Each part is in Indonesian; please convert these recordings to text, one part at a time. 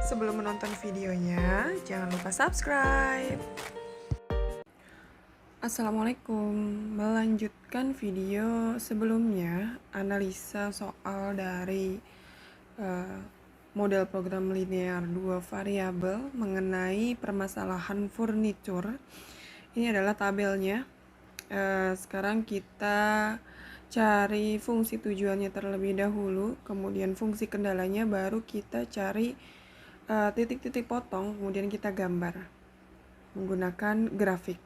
Sebelum menonton videonya, jangan lupa subscribe. Assalamualaikum. Melanjutkan video sebelumnya, analisa soal dari model program linear 2 variabel mengenai permasalahan furniture. Ini adalah tabelnya. Sekarang kita cari fungsi tujuannya terlebih dahulu, kemudian fungsi kendalanya, baru kita cari titik-titik potong, kemudian kita gambar menggunakan grafik.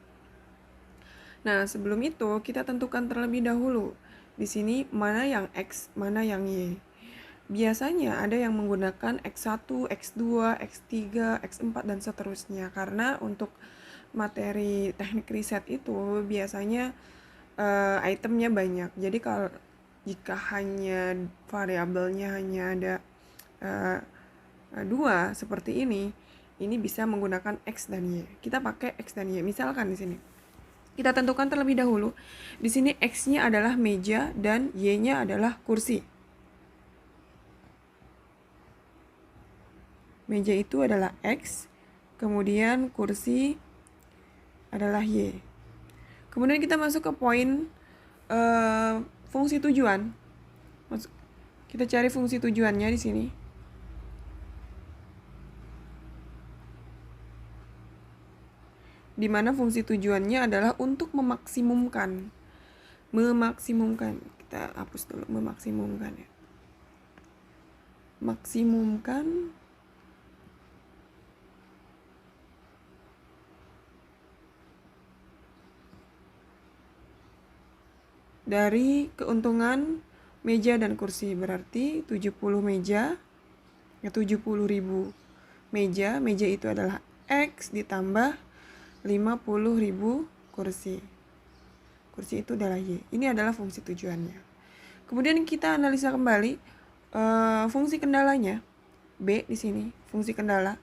Nah, sebelum itu kita tentukan terlebih dahulu di sini mana yang X, mana yang Y. Biasanya ada yang menggunakan X1, X2, X3, X4 dan seterusnya, karena untuk materi teknik riset itu biasanya itemnya banyak. Jadi kalau jika hanya variabelnya hanya ada dua seperti ini bisa menggunakan X dan Y. Kita pakai X dan Y. Misalkan di sini kita tentukan terlebih dahulu. Di sini X-nya adalah meja dan Y-nya adalah kursi. Meja itu adalah X, kemudian kursi adalah Y. Kemudian kita masuk ke poin fungsi tujuan. Kita cari fungsi tujuannya di sini. Di mana fungsi tujuannya adalah untuk memaksimumkan. Kita hapus dulu memaksimumkan ya. Maksimumkan dari keuntungan meja dan kursi. Berarti 70 meja ya 70.000 meja. Meja itu adalah X ditambah 50.000 kursi. Kursi itu adalah Y. Ini adalah fungsi tujuannya. Kemudian kita analisa kembali fungsi kendalanya. B di sini, fungsi kendala.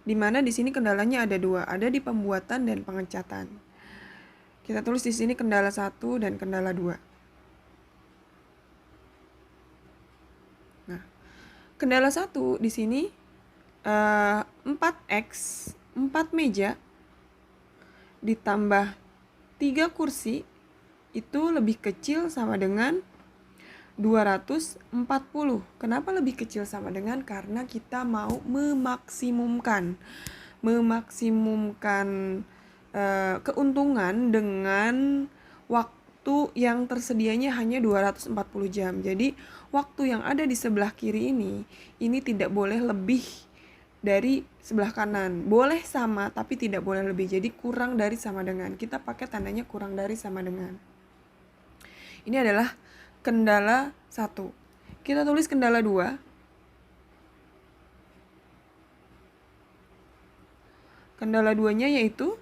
Di mana di sini kendalanya ada dua, ada di pembuatan dan pengecatan. Kita tulis di sini kendala 1 dan kendala 2. Kendala 1 di sini 4X, 4 meja ditambah 3 kursi itu lebih kecil sama dengan 240. Kenapa lebih kecil sama dengan? Karena kita mau memaksimumkan keuntungan dengan waktu yang tersedianya hanya 240 jam. Jadi waktu yang ada di sebelah kiri ini tidak boleh lebih dari sebelah kanan. Boleh sama tapi tidak boleh lebih. Jadi kurang dari sama dengan. Kita pakai tandanya kurang dari sama dengan. Ini adalah kendala 1. Kita tulis kendala 2. Kendala 2-nya yaitu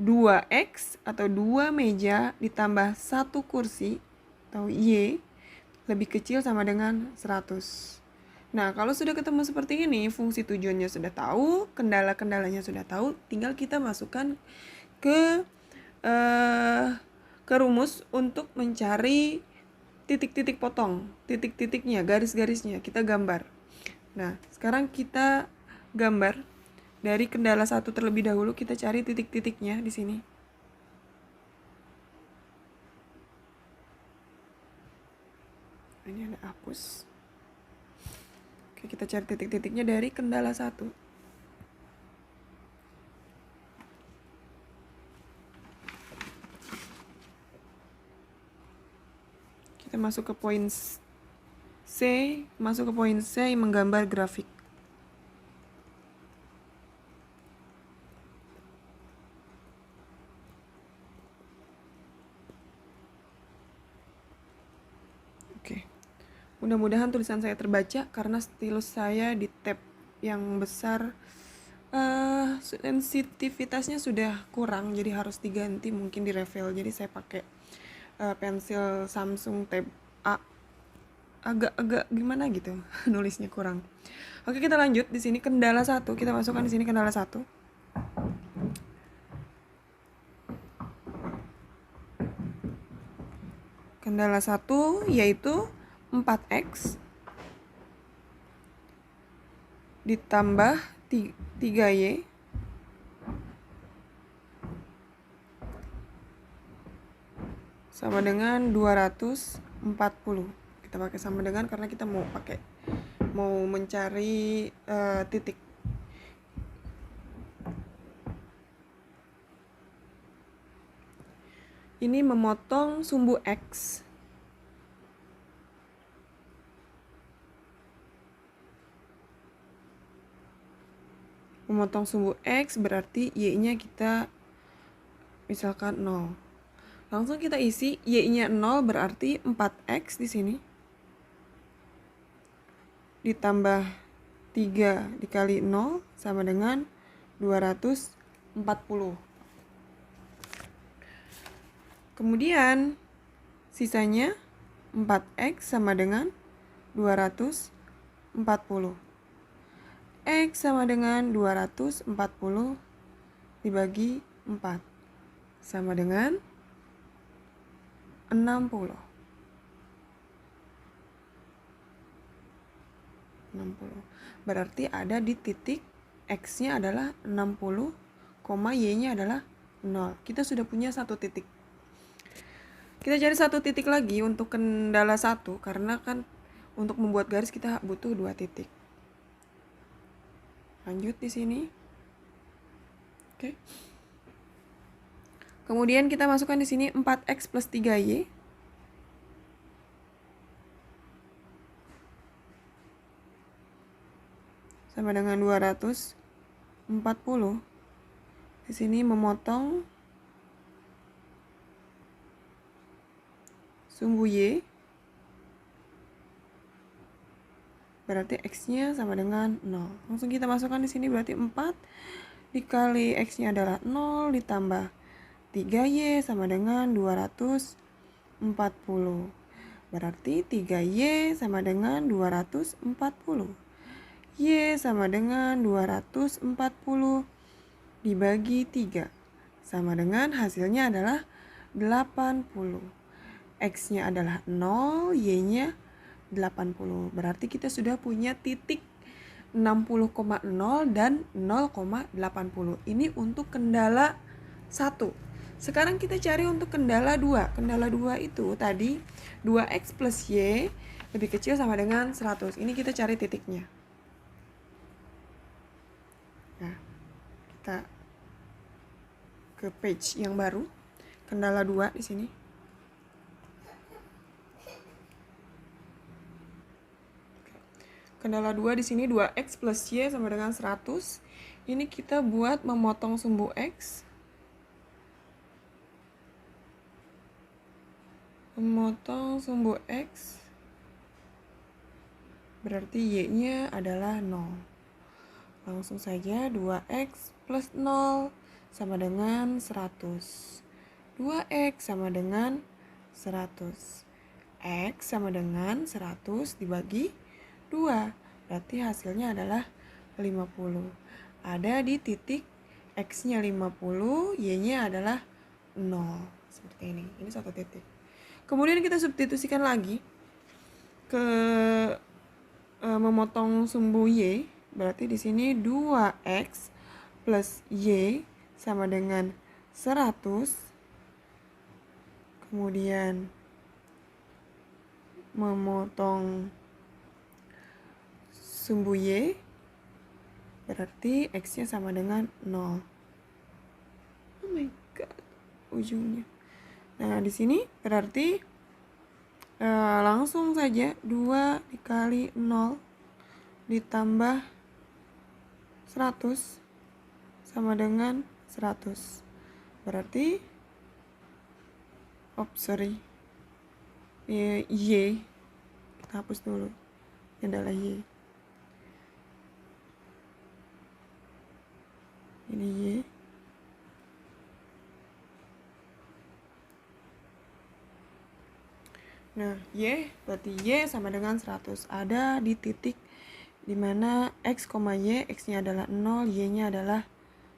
2X atau 2 meja ditambah 1 kursi atau Y lebih kecil sama dengan 100. Nah, kalau sudah ketemu seperti ini, fungsi tujuannya sudah tahu, kendala-kendalanya sudah tahu, tinggal kita masukkan ke rumus untuk mencari titik-titik potong, titik-titiknya, garis-garisnya, kita gambar. Nah, sekarang kita gambar. Dari kendala 1 terlebih dahulu, kita cari titik-titiknya di sini. Ini ada hapus. Oke, kita cari titik-titiknya dari kendala 1. Kita masuk ke poin C, menggambar grafik. Oke. Mudah-mudahan tulisan saya terbaca karena stylus saya di tab yang besar sensitivitasnya sudah kurang, jadi harus diganti, mungkin di refill. Jadi saya pakai pensil Samsung tab A. Agak gimana gitu nulisnya kurang. Oke, kita lanjut. Di sini kendala 1, kita masukkan di sini kendala 1. Kendala 1 yaitu 4X ditambah 3Y sama dengan 240. Kita pakai sama dengan karena kita mau mencari titik. Ini memotong sumbu X. Memotong sumbu X berarti Y-nya kita misalkan 0. Langsung kita isi Y-nya 0 berarti 4X di sini. Ditambah 3 dikali 0 sama dengan 240. Kemudian sisanya 4X sama dengan 240. X sama dengan 240 dibagi 4 sama dengan 60. 60. Berarti ada di titik X-nya adalah 60, Y-nya adalah 0. Kita sudah punya satu titik. Kita cari satu titik lagi untuk kendala 1, karena kan untuk membuat garis kita butuh 2 titik. Lanjut di sini. Oke. Kemudian kita masukkan di sini 4X plus 3Y. Sama dengan 240. Di sini memotong sumbu Y. Berarti X-nya sama dengan 0. Langsung kita masukkan di sini berarti 4 dikali X-nya adalah 0 ditambah 3Y sama dengan 240. Berarti 3Y sama dengan 240. Y sama dengan 240 dibagi 3 sama dengan hasilnya adalah 80. X-nya adalah 0, Y-nya 80. Berarti kita sudah punya titik 60,0 dan 0,80. Ini untuk kendala 1. Sekarang kita cari untuk kendala 2. Kendala 2 itu tadi 2X plus Y lebih kecil sama dengan 100. Ini kita cari titiknya. Nah, kita ke page yang baru. Kendala 2 di sini. Kendala 2 di sini 2X plus Y sama dengan 100. Ini kita buat memotong sumbu X. Memotong sumbu X. Berarti Y-nya adalah 0. Langsung saja 2X plus 0 sama dengan 100. 2X sama dengan 100. X sama dengan 100 dibagi 2. Berarti hasilnya adalah 50. Ada di titik X-nya 50, Y-nya adalah 0. Seperti ini. Ini satu titik. Kemudian kita substitusikan lagi ke memotong sumbu Y. Berarti di sini 2X plus Y sama dengan 100. Kemudian memotong sumbu Y, berarti X-nya sama dengan 0. Oh my god, ujungnya. Nah, di sini berarti langsung saja 2 dikali 0 ditambah 100 sama dengan 100. Berarti Y. Kita hapus dulu. Ini adalah Y. Ini Y. Nah, Y berarti Y sama dengan 100. Ada di titik dimana X, Y, X-nya adalah 0, Y-nya adalah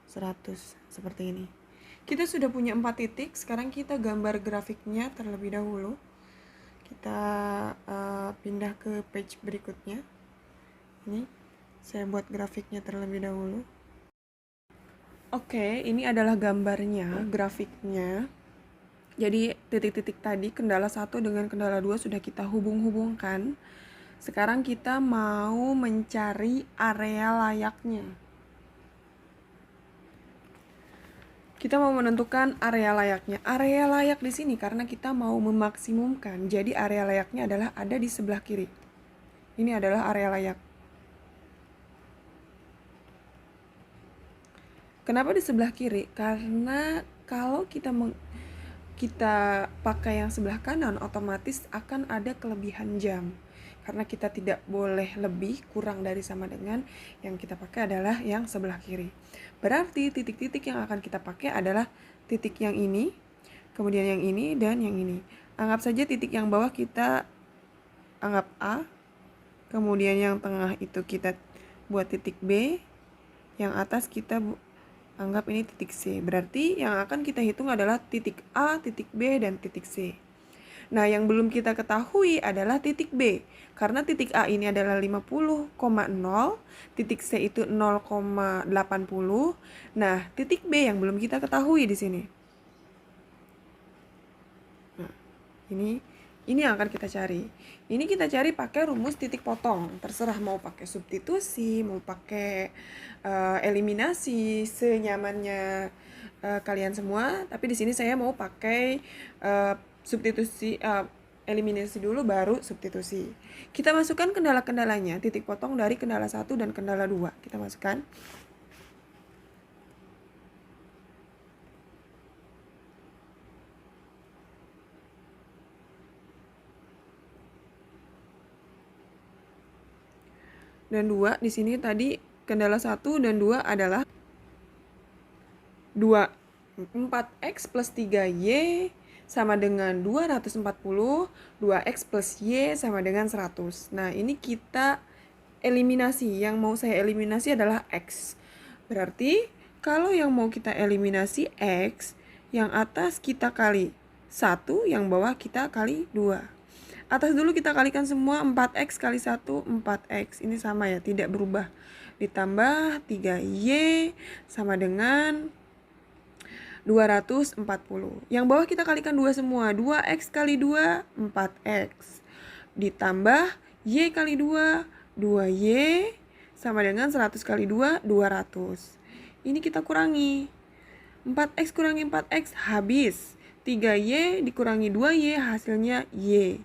100. Seperti ini. Kita sudah punya 4 titik. Sekarang kita gambar grafiknya terlebih dahulu. Kita pindah ke page berikutnya. Ini saya buat grafiknya terlebih dahulu. Oke, ini adalah gambarnya, grafiknya. Jadi titik-titik tadi, kendala 1 dengan kendala 2 sudah kita hubung-hubungkan. Sekarang kita mau mencari area layaknya. Kita mau menentukan area layaknya. Area layak di sini karena kita mau memaksimumkan. Jadi area layaknya adalah ada di sebelah kiri. Ini adalah area layak. Kenapa di sebelah kiri? Karena kalau kita pakai yang sebelah kanan, otomatis akan ada kelebihan jam. Karena kita tidak boleh lebih, kurang dari sama dengan yang kita pakai adalah yang sebelah kiri. Berarti titik-titik yang akan kita pakai adalah titik yang ini, kemudian yang ini, dan yang ini. Anggap saja titik yang bawah kita anggap A, kemudian yang tengah itu kita buat titik B, yang atas kita anggap ini titik C. Berarti yang akan kita hitung adalah titik A, titik B, dan titik C. Nah, yang belum kita ketahui adalah titik B. Karena titik A ini adalah 50,0, titik C itu 0,80. Nah, titik B yang belum kita ketahui di sini. Nah, ini yang akan kita cari. Ini kita cari pakai rumus titik potong. Terserah mau pakai substitusi, mau pakai eliminasi, senyamannya kalian semua. Tapi di sini saya mau pakai substitusi, eliminasi dulu baru substitusi. Kita masukkan kendala-kendalanya, titik potong dari kendala 1 dan kendala 2. Kita masukkan. Dan 2 di sini tadi kendala 1 dan 2 adalah 4x plus 3y sama dengan 240, 2x plus y sama dengan 100. Nah, ini kita eliminasi. Yang mau saya eliminasi adalah x. Berarti kalau yang mau kita eliminasi x, yang atas kita kali 1, yang bawah kita kali 2. Atas dulu kita kalikan semua, 4x kali 1, 4x. Ini sama ya, tidak berubah. Ditambah 3y sama dengan 240. Yang bawah kita kalikan 2 semua. 2x kali 2, 4x. Ditambah y kali 2, 2y sama dengan 100 kali 2, 200. Ini kita kurangi. 4x kurangi 4x habis. 3y dikurangi 2y hasilnya y.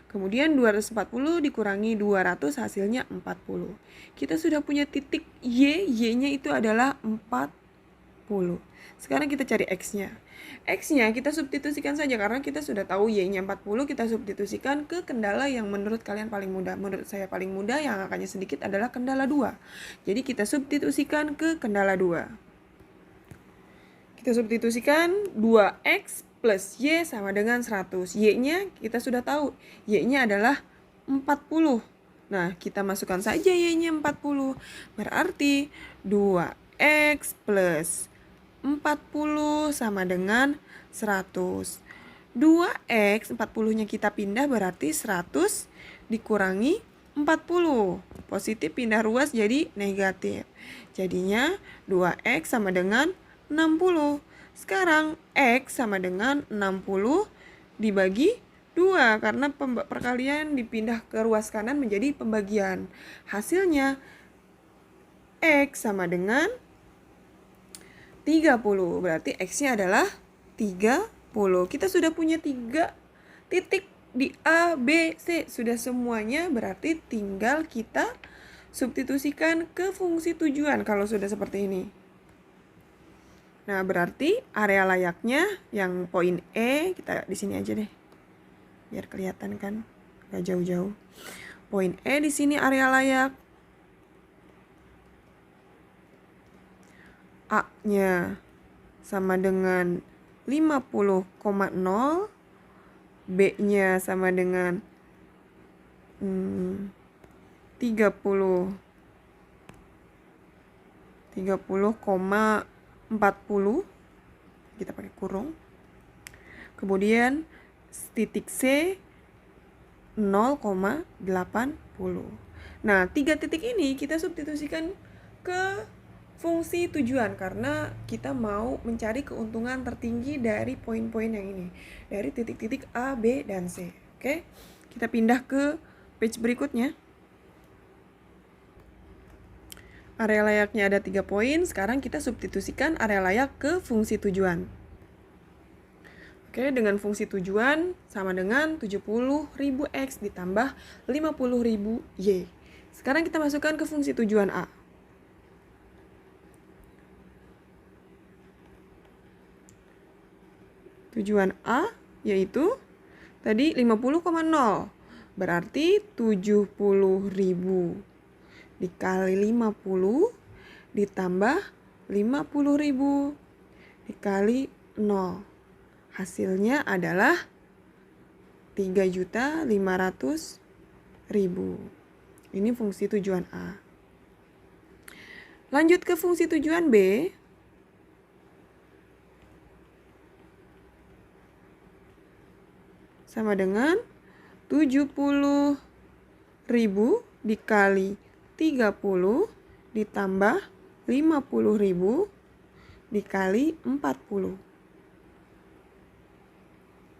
Kemudian 240 dikurangi 200 hasilnya 40. Kita sudah punya titik y, y-nya itu adalah 40. Sekarang kita cari x-nya. X-nya kita substitusikan saja karena kita sudah tahu y-nya 40, kita substitusikan ke kendala yang menurut kalian paling mudah. Menurut saya paling mudah yang angkanya sedikit adalah kendala 2. Jadi kita substitusikan ke kendala 2. Kita substitusikan 2x plus y sama dengan 100. Y-nya kita sudah tahu. Y-nya adalah 40. Nah, kita masukkan saja y-nya 40. Berarti 2x plus 40 sama dengan 100. 2x, 40-nya kita pindah berarti 100 dikurangi 40. Positif pindah ruas jadi negatif. Jadinya 2x sama dengan 60. Sekarang x sama dengan 60 dibagi 2 karena perkalian dipindah ke ruas kanan menjadi pembagian. Hasilnya x sama dengan 30. Berarti x-nya adalah 30. Kita sudah punya 3 titik di A, B, C. Sudah semuanya, berarti tinggal kita substitusikan ke fungsi tujuan kalau sudah seperti ini. Nah, berarti area layaknya yang poin E, kita di sini aja deh. Biar kelihatan kan, gak jauh-jauh. Poin E di sini area layak. A-nya sama dengan 50,0, B-nya sama dengan 30,40, kita pakai kurung. Kemudian titik C 0,80. Nah, 3 titik ini kita substitusikan ke fungsi tujuan karena kita mau mencari keuntungan tertinggi dari poin-poin yang ini, dari titik-titik A, B, dan C. Oke, kita pindah ke page berikutnya. Area layaknya ada 3 poin, sekarang kita substitusikan area layak ke fungsi tujuan. Oke, dengan fungsi tujuan sama dengan 70.000 X ditambah 50.000 Y. Sekarang kita masukkan ke fungsi tujuan A. Tujuan A yaitu tadi 50,0. Berarti 70.000 dikali 50 ditambah 50.000 dikali 0. Hasilnya adalah 3.500.000. Ini fungsi tujuan A. Lanjut ke fungsi tujuan B. Sama dengan 70.000 dikali 30 ditambah 50.000 dikali 40.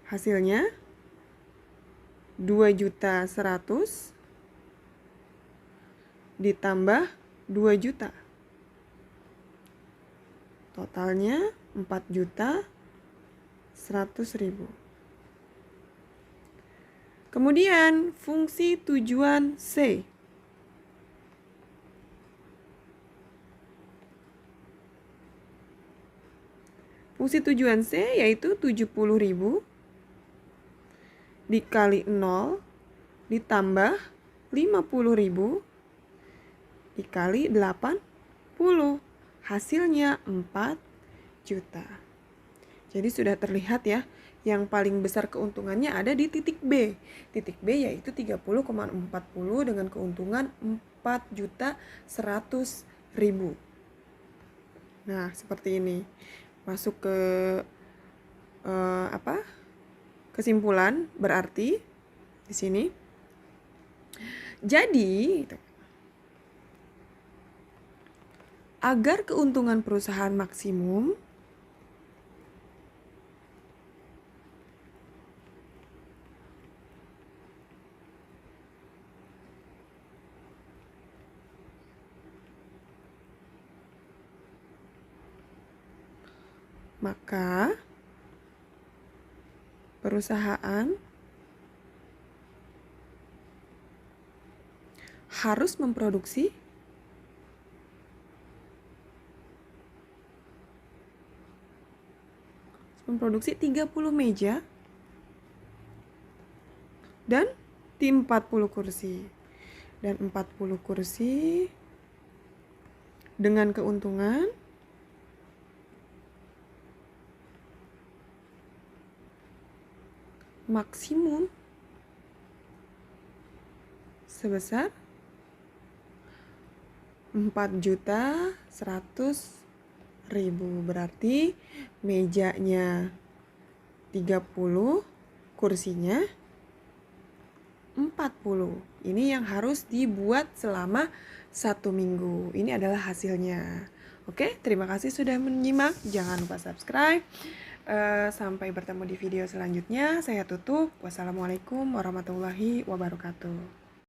Hasilnya 2.100.000 ditambah 2 juta. Totalnya 4.100.000. Kemudian fungsi tujuan C. Fungsi tujuan C yaitu 70.000 dikali 0 ditambah 50.000 dikali 80. Hasilnya 4 juta. Jadi sudah terlihat ya, yang paling besar keuntungannya ada di titik B. Titik B yaitu 30,40 dengan keuntungan 4.100.000. Nah, seperti ini. Masuk ke kesimpulan berarti di sini. Jadi agar keuntungan perusahaan maksimum, maka perusahaan harus memproduksi memproduksi 30 meja dan tim 40 kursi. Dan 40 kursi dengan keuntungan maksimum sebesar 4.100.000. Berarti mejanya 30, kursinya 40. Ini yang harus dibuat selama 1 minggu. Ini adalah hasilnya. Oke, terima kasih sudah menyimak. Jangan lupa subscribe. Sampai bertemu di video selanjutnya. Saya tutup. Wassalamualaikum warahmatullahi wabarakatuh.